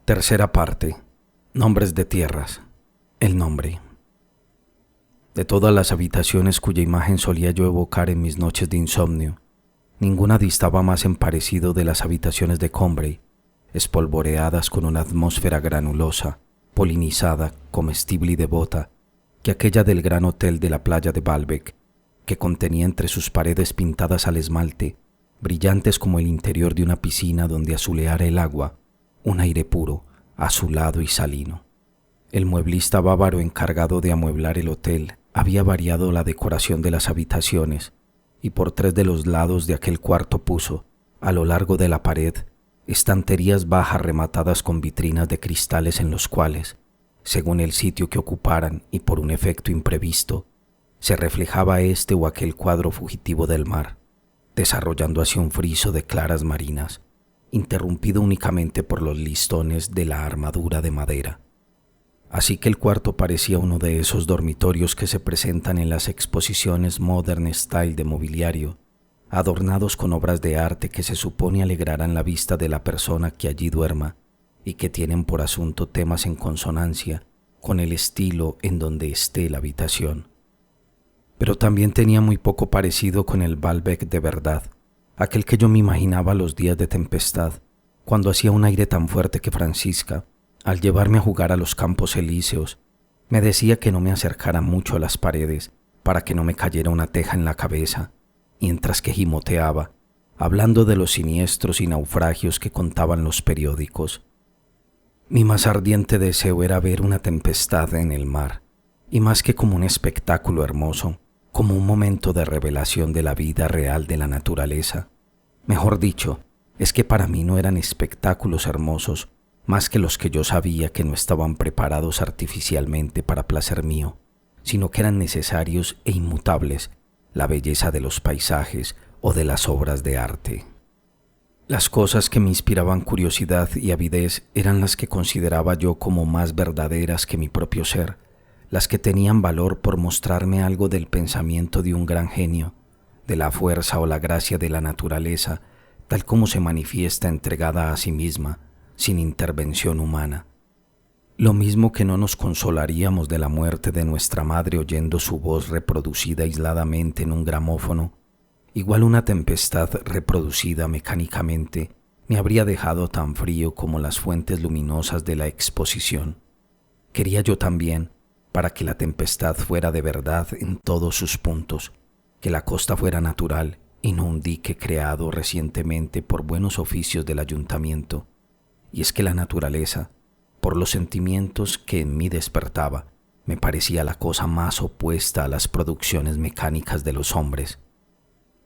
Tercera parte. Nombres de tierras. El nombre. De todas las habitaciones cuya imagen solía yo evocar en mis noches de insomnio, ninguna distaba más en parecido de las habitaciones de Combray, espolvoreadas con una atmósfera granulosa, polinizada, comestible y devota, que aquella del gran hotel de la playa de Baalbek, que contenía entre sus paredes pintadas al esmalte, brillantes como el interior de una piscina donde azuleara el agua, un aire puro, azulado y salino. El mueblista bávaro encargado de amueblar el hotel había variado la decoración de las habitaciones y por tres de los lados de aquel cuarto puso, a lo largo de la pared, estanterías bajas rematadas con vitrinas de cristales en los cuales, según el sitio que ocuparan y por un efecto imprevisto, se reflejaba este o aquel cuadro fugitivo del mar, desarrollando así un friso de claras marinas, interrumpido únicamente por los listones de la armadura de madera. Así que el cuarto parecía uno de esos dormitorios que se presentan en las exposiciones Modern Style de mobiliario, adornados con obras de arte que se supone alegrarán la vista de la persona que allí duerma y que tienen por asunto temas en consonancia con el estilo en donde esté la habitación. Pero también tenía muy poco parecido con el Baalbek de verdad, aquel que yo me imaginaba los días de tempestad, cuando hacía un aire tan fuerte que Francisca, al llevarme a jugar a los Campos Elíseos, me decía que no me acercara mucho a las paredes para que no me cayera una teja en la cabeza, mientras que gimoteaba, hablando de los siniestros y naufragios que contaban los periódicos. Mi más ardiente deseo era ver una tempestad en el mar, y más que como un espectáculo hermoso, como un momento de revelación de la vida real de la naturaleza. Mejor dicho, es que para mí no eran espectáculos hermosos más que los que yo sabía que no estaban preparados artificialmente para placer mío, sino que eran necesarios e inmutables, la belleza de los paisajes o de las obras de arte. Las cosas que me inspiraban curiosidad y avidez eran las que consideraba yo como más verdaderas que mi propio ser, las que tenían valor por mostrarme algo del pensamiento de un gran genio, de la fuerza o la gracia de la naturaleza, tal como se manifiesta entregada a sí misma, sin intervención humana. Lo mismo que no nos consolaríamos de la muerte de nuestra madre oyendo su voz reproducida aisladamente en un gramófono, igual una tempestad reproducida mecánicamente me habría dejado tan frío como las fuentes luminosas de la exposición. Quería yo también, para que la tempestad fuera de verdad en todos sus puntos, que la costa fuera natural y no un dique creado recientemente por buenos oficios del ayuntamiento. Y es que la naturaleza, por los sentimientos que en mí despertaba, me parecía la cosa más opuesta a las producciones mecánicas de los hombres.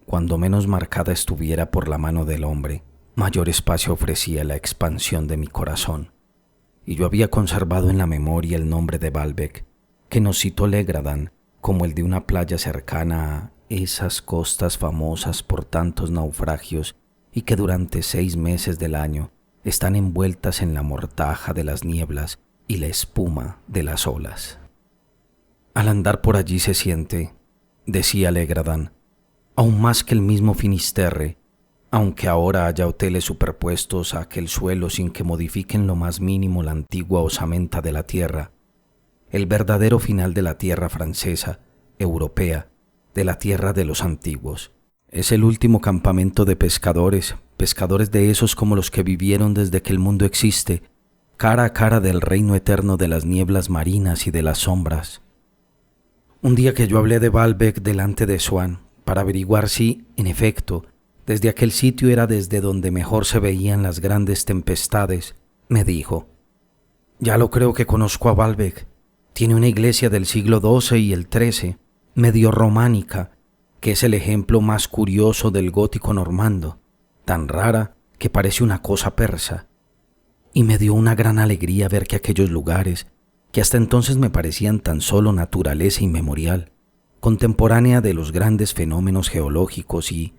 Cuando menos marcada estuviera por la mano del hombre, mayor espacio ofrecía la expansión de mi corazón. Y yo había conservado en la memoria el nombre de Baalbek, que nos citó Legradan como el de una playa cercana a esas costas famosas por tantos naufragios y que durante 6 meses del año están envueltas en la mortaja de las nieblas y la espuma de las olas. Al andar por allí se siente, decía Legradan, aún más que el mismo Finisterre, aunque ahora haya hoteles superpuestos a aquel suelo sin que modifiquen lo más mínimo la antigua osamenta de la tierra, el verdadero final de la tierra francesa, europea, de la tierra de los antiguos. Es el último campamento de pescadores de esos como los que vivieron desde que el mundo existe, cara a cara del reino eterno de las nieblas marinas y de las sombras. Un día que yo hablé de Baalbek delante de Swann, para averiguar si, en efecto, desde aquel sitio era desde donde mejor se veían las grandes tempestades, me dijo: «Ya lo creo que conozco a Baalbek. Tiene una iglesia del siglo XII y el XIII, medio románica, que es el ejemplo más curioso del gótico normando, tan rara que parece una cosa persa. Y me dio una gran alegría ver que aquellos lugares, que hasta entonces me parecían tan solo naturaleza inmemorial, contemporánea de los grandes fenómenos geológicos y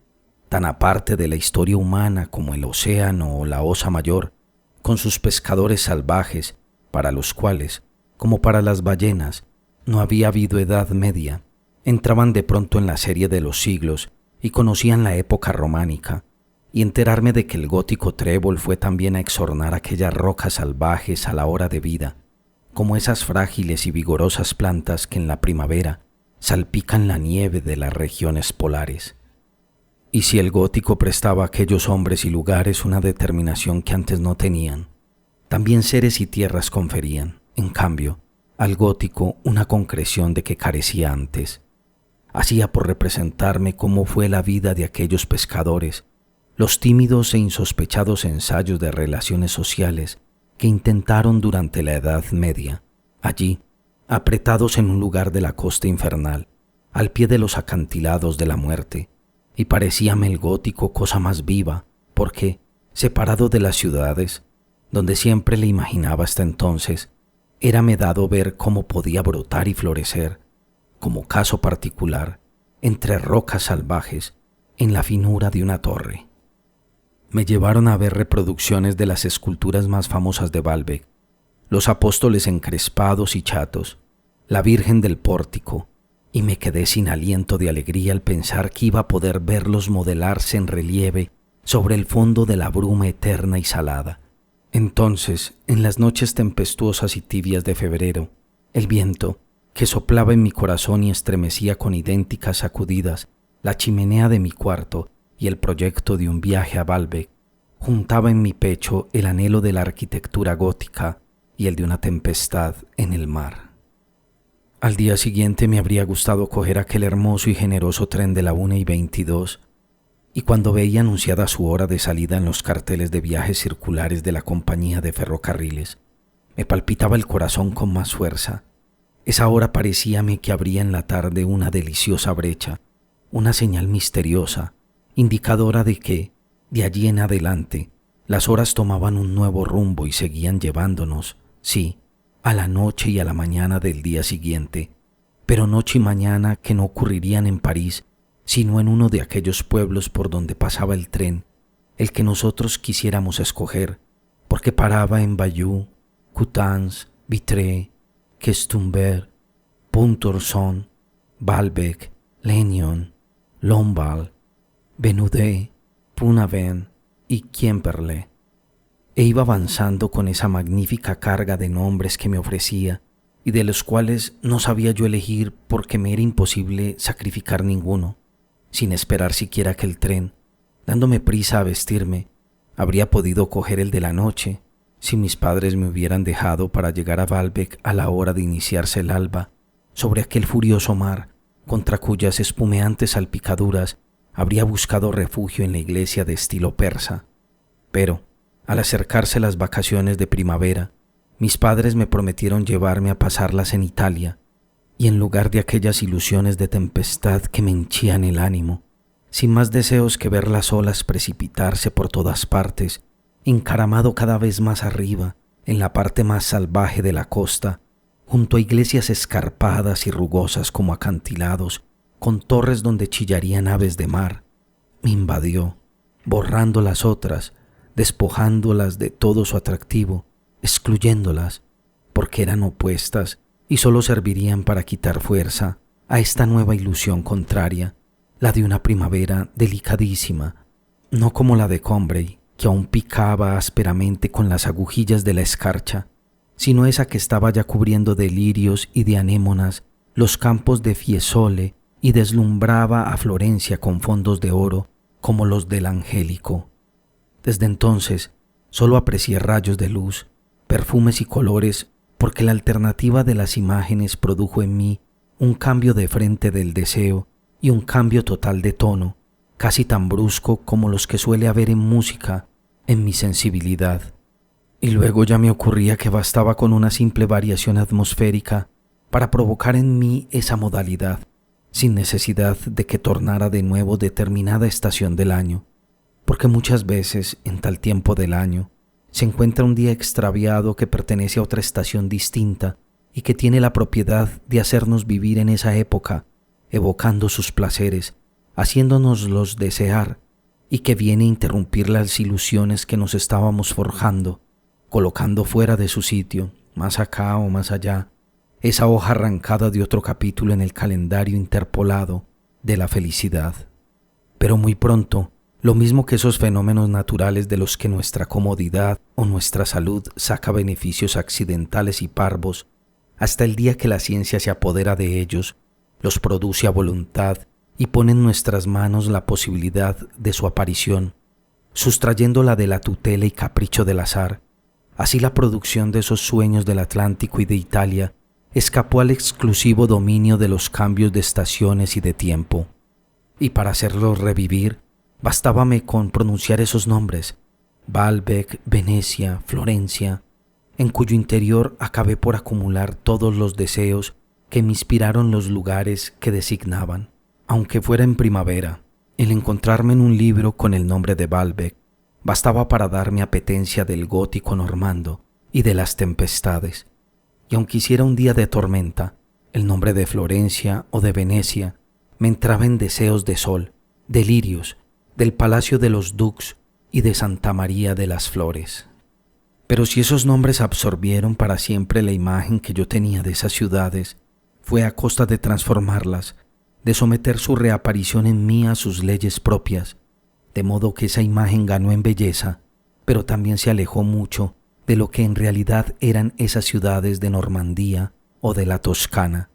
tan aparte de la historia humana como el océano o la Osa Mayor, con sus pescadores salvajes, para los cuales, como para las ballenas, no había habido edad media, entraban de pronto en la serie de los siglos y conocían la época románica, y enterarme de que el gótico trébol fue también a exornar aquellas rocas salvajes a la hora de vida, como esas frágiles y vigorosas plantas que en la primavera salpican la nieve de las regiones polares. Y si el gótico prestaba a aquellos hombres y lugares una determinación que antes no tenían, también seres y tierras conferían, en cambio, al gótico una concreción de que carecía antes. Hacía por representarme cómo fue la vida de aquellos pescadores, los tímidos e insospechados ensayos de relaciones sociales que intentaron durante la Edad Media, allí, apretados en un lugar de la costa infernal, al pie de los acantilados de la muerte, y parecíame el gótico cosa más viva, porque, separado de las ciudades, donde siempre le imaginaba hasta entonces, érame dado ver cómo podía brotar y florecer, como caso particular, entre rocas salvajes, en la finura de una torre. Me llevaron a ver reproducciones de las esculturas más famosas de Baalbek, los apóstoles encrespados y chatos, la Virgen del Pórtico, y me quedé sin aliento de alegría al pensar que iba a poder verlos modelarse en relieve sobre el fondo de la bruma eterna y salada. Entonces, en las noches tempestuosas y tibias de febrero, el viento, que soplaba en mi corazón y estremecía con idénticas sacudidas la chimenea de mi cuarto y el proyecto de un viaje a Baalbek, juntaba en mi pecho el anhelo de la arquitectura gótica y el de una tempestad en el mar. Al día siguiente me habría gustado coger aquel hermoso y generoso tren de la 1:22, y cuando veía anunciada su hora de salida en los carteles de viajes circulares de la compañía de ferrocarriles, me palpitaba el corazón con más fuerza. Esa hora parecíame que abría en la tarde una deliciosa brecha, una señal misteriosa, indicadora de que, de allí en adelante, las horas tomaban un nuevo rumbo y seguían llevándonos, sí, a la noche y a la mañana del día siguiente, pero noche y mañana que no ocurrirían en París, sino en uno de aquellos pueblos por donde pasaba el tren, el que nosotros quisiéramos escoger, porque paraba en Bayeux, Coutances, Vitré, Questumber, Pontorson, Baalbek, Lannion, Lamballe, Benaudet, Punaven y Quimperlé. E iba avanzando con esa magnífica carga de nombres que me ofrecía y de los cuales no sabía yo elegir porque me era imposible sacrificar ninguno, sin esperar siquiera que el tren, dándome prisa a vestirme, habría podido coger el de la noche si mis padres me hubieran dejado para llegar a Baalbek a la hora de iniciarse el alba sobre aquel furioso mar contra cuyas espumeantes salpicaduras habría buscado refugio en la iglesia de estilo persa. Pero, al acercarse las vacaciones de primavera, mis padres me prometieron llevarme a pasarlas en Italia, y en lugar de aquellas ilusiones de tempestad que me henchían el ánimo, sin más deseos que ver las olas precipitarse por todas partes, encaramado cada vez más arriba, en la parte más salvaje de la costa, junto a iglesias escarpadas y rugosas como acantilados, con torres donde chillarían aves de mar, me invadió, borrando las otras, despojándolas de todo su atractivo, excluyéndolas, porque eran opuestas y solo servirían para quitar fuerza a esta nueva ilusión contraria, la de una primavera delicadísima, no como la de Combray, que aún picaba ásperamente con las agujillas de la escarcha, sino esa que estaba ya cubriendo de lirios y de anémonas los campos de Fiesole y deslumbraba a Florencia con fondos de oro como los del Angélico. Desde entonces solo aprecié rayos de luz, perfumes y colores, porque la alternativa de las imágenes produjo en mí un cambio de frente del deseo y un cambio total de tono, casi tan brusco como los que suele haber en música, en mi sensibilidad. Y luego ya me ocurría que bastaba con una simple variación atmosférica para provocar en mí esa modalidad, sin necesidad de que tornara de nuevo determinada estación del año, porque muchas veces en tal tiempo del año se encuentra un día extraviado que pertenece a otra estación distinta y que tiene la propiedad de hacernos vivir en esa época, evocando sus placeres, haciéndonoslos desear, y que viene a interrumpir las ilusiones que nos estábamos forjando, colocando fuera de su sitio, más acá o más allá, esa hoja arrancada de otro capítulo en el calendario interpolado de la felicidad. Pero muy pronto lo mismo que esos fenómenos naturales de los que nuestra comodidad o nuestra salud saca beneficios accidentales y parvos, hasta el día que la ciencia se apodera de ellos, los produce a voluntad y pone en nuestras manos la posibilidad de su aparición, sustrayéndola de la tutela y capricho del azar. Así la producción de esos sueños del Atlántico y de Italia escapó al exclusivo dominio de los cambios de estaciones y de tiempo. Y para hacerlos revivir, bastábame con pronunciar esos nombres: Baalbek, Venecia, Florencia, en cuyo interior acabé por acumular todos los deseos que me inspiraron los lugares que designaban. Aunque fuera en primavera, el encontrarme en un libro con el nombre de Baalbek bastaba para darme apetencia del gótico normando y de las tempestades. Y aunque hiciera un día de tormenta, el nombre de Florencia o de Venecia me entraba en deseos de sol, de lirios, del Palacio de los Dux y de Santa María de las Flores. Pero si esos nombres absorbieron para siempre la imagen que yo tenía de esas ciudades, fue a costa de transformarlas, de someter su reaparición en mí a sus leyes propias, de modo que esa imagen ganó en belleza, pero también se alejó mucho de lo que en realidad eran esas ciudades de Normandía o de la Toscana,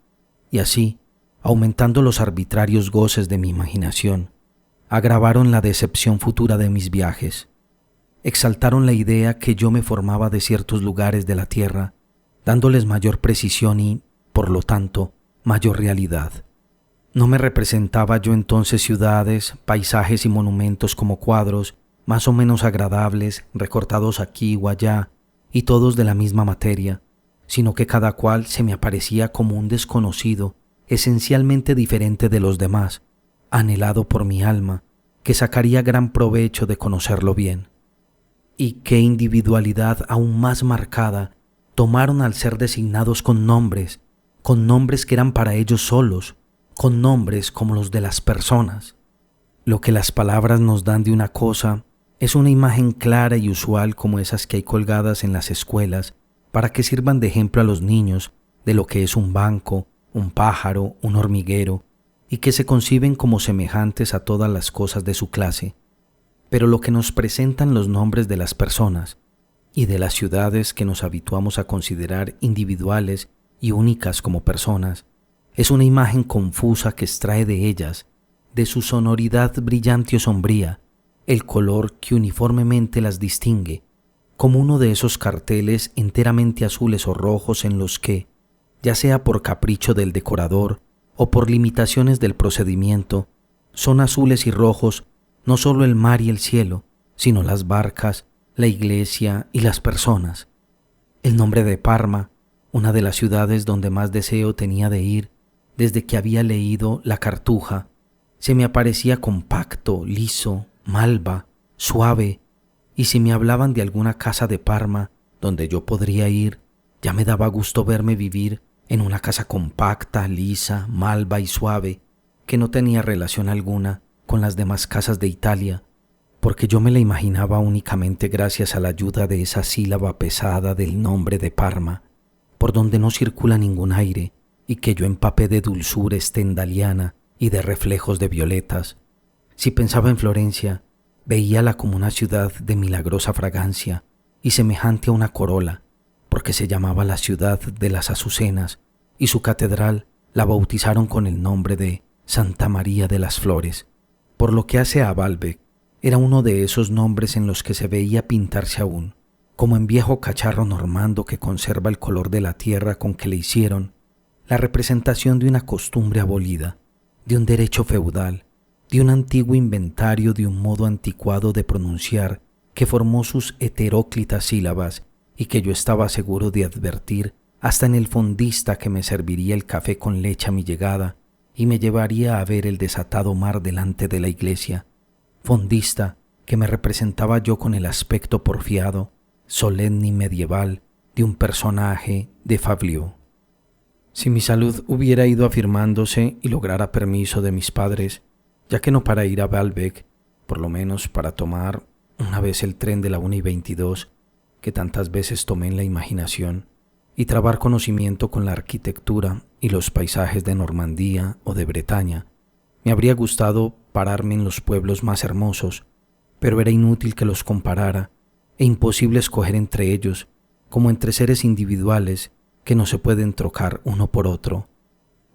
y así, aumentando los arbitrarios goces de mi imaginación, agravaron la decepción futura de mis viajes, exaltaron la idea que yo me formaba de ciertos lugares de la tierra, dándoles mayor precisión y, por lo tanto, mayor realidad. No me representaba yo entonces ciudades, paisajes y monumentos como cuadros, más o menos agradables, recortados aquí o allá, y todos de la misma materia, sino que cada cual se me aparecía como un desconocido, esencialmente diferente de los demás, anhelado por mi alma, que sacaría gran provecho de conocerlo bien. Y qué individualidad aún más marcada tomaron al ser designados con nombres que eran para ellos solos, con nombres como los de las personas. Lo que las palabras nos dan de una cosa es una imagen clara y usual como esas que hay colgadas en las escuelas para que sirvan de ejemplo a los niños de lo que es un banco, un pájaro, un hormiguero, y que se conciben como semejantes a todas las cosas de su clase. Pero lo que nos presentan los nombres de las personas y de las ciudades que nos habituamos a considerar individuales y únicas como personas, es una imagen confusa que extrae de ellas, de su sonoridad brillante o sombría, el color que uniformemente las distingue, como uno de esos carteles enteramente azules o rojos en los que, ya sea por capricho del decorador o por limitaciones del procedimiento, son azules y rojos no solo el mar y el cielo, sino las barcas, la iglesia y las personas. El nombre de Parma, una de las ciudades donde más deseo tenía de ir desde que había leído La Cartuja, se me aparecía compacto, liso, malva, suave, y si me hablaban de alguna casa de Parma donde yo podría ir, ya me daba gusto verme vivir en una casa compacta, lisa, malva y suave, que no tenía relación alguna con las demás casas de Italia, porque yo me la imaginaba únicamente gracias a la ayuda de esa sílaba pesada del nombre de Parma, por donde no circula ningún aire y que yo empapé de dulzura stendhaliana y de reflejos de violetas. Si pensaba en Florencia, veíala como una ciudad de milagrosa fragancia y semejante a una corola, porque se llamaba la ciudad de las azucenas y su catedral la bautizaron con el nombre de Santa María de las Flores. Por lo que hace a Baalbek, era uno de esos nombres en los que se veía pintarse aún, como en viejo cacharro normando que conserva el color de la tierra con que le hicieron, la representación de una costumbre abolida, de un derecho feudal, de un antiguo inventario de un modo anticuado de pronunciar que formó sus heteróclitas sílabas y que yo estaba seguro de advertir hasta en el fondista que me serviría el café con leche a mi llegada y me llevaría a ver el desatado mar delante de la iglesia, fondista que me representaba yo con el aspecto porfiado, solemne y medieval de un personaje de Fabliaux. Si mi salud hubiera ido afirmándose y lograra permiso de mis padres, ya que no para ir a Baalbek, por lo menos para tomar una vez el tren de la 1:22 que tantas veces tomé en la imaginación, y trabar conocimiento con la arquitectura y los paisajes de Normandía o de Bretaña, me habría gustado pararme en los pueblos más hermosos, pero era inútil que los comparara e imposible escoger entre ellos, como entre seres individuales que no se pueden trocar uno por otro.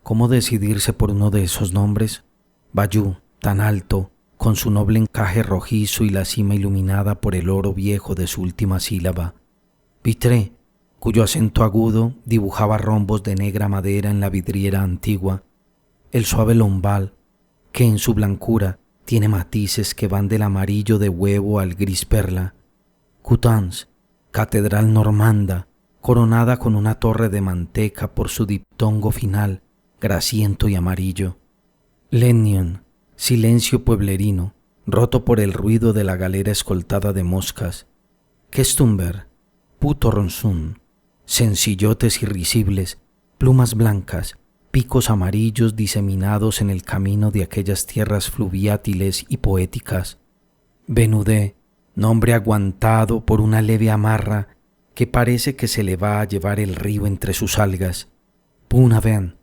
¿Cómo decidirse por uno de esos nombres? Bayou, tan alto, con su noble encaje rojizo y la cima iluminada por el oro viejo de su última sílaba. Vitré, cuyo acento agudo dibujaba rombos de negra madera en la vidriera antigua. El suave lombal, que en su blancura tiene matices que van del amarillo de huevo al gris perla. Coutances, catedral normanda, coronada con una torre de manteca por su diptongo final, grasiento y amarillo. Lennion, silencio pueblerino, roto por el ruido de la galera escoltada de moscas. Questumber, puto ronzún, sencillotes irrisibles, plumas blancas, picos amarillos diseminados en el camino de aquellas tierras fluviátiles y poéticas. Benudé, nombre aguantado por una leve amarra que parece que se le va a llevar el río entre sus algas. Punaven,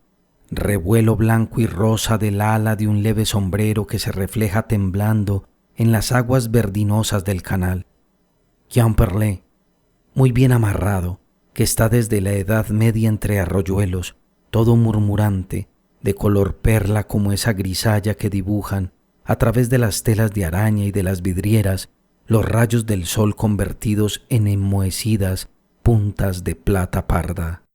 revuelo blanco y rosa del ala de un leve sombrero que se refleja temblando en las aguas verdinosas del canal. Quimperlé, muy bien amarrado, que está desde la Edad Media entre arroyuelos, todo murmurante, de color perla como esa grisalla que dibujan, a través de las telas de araña y de las vidrieras, los rayos del sol convertidos en enmohecidas puntas de plata parda.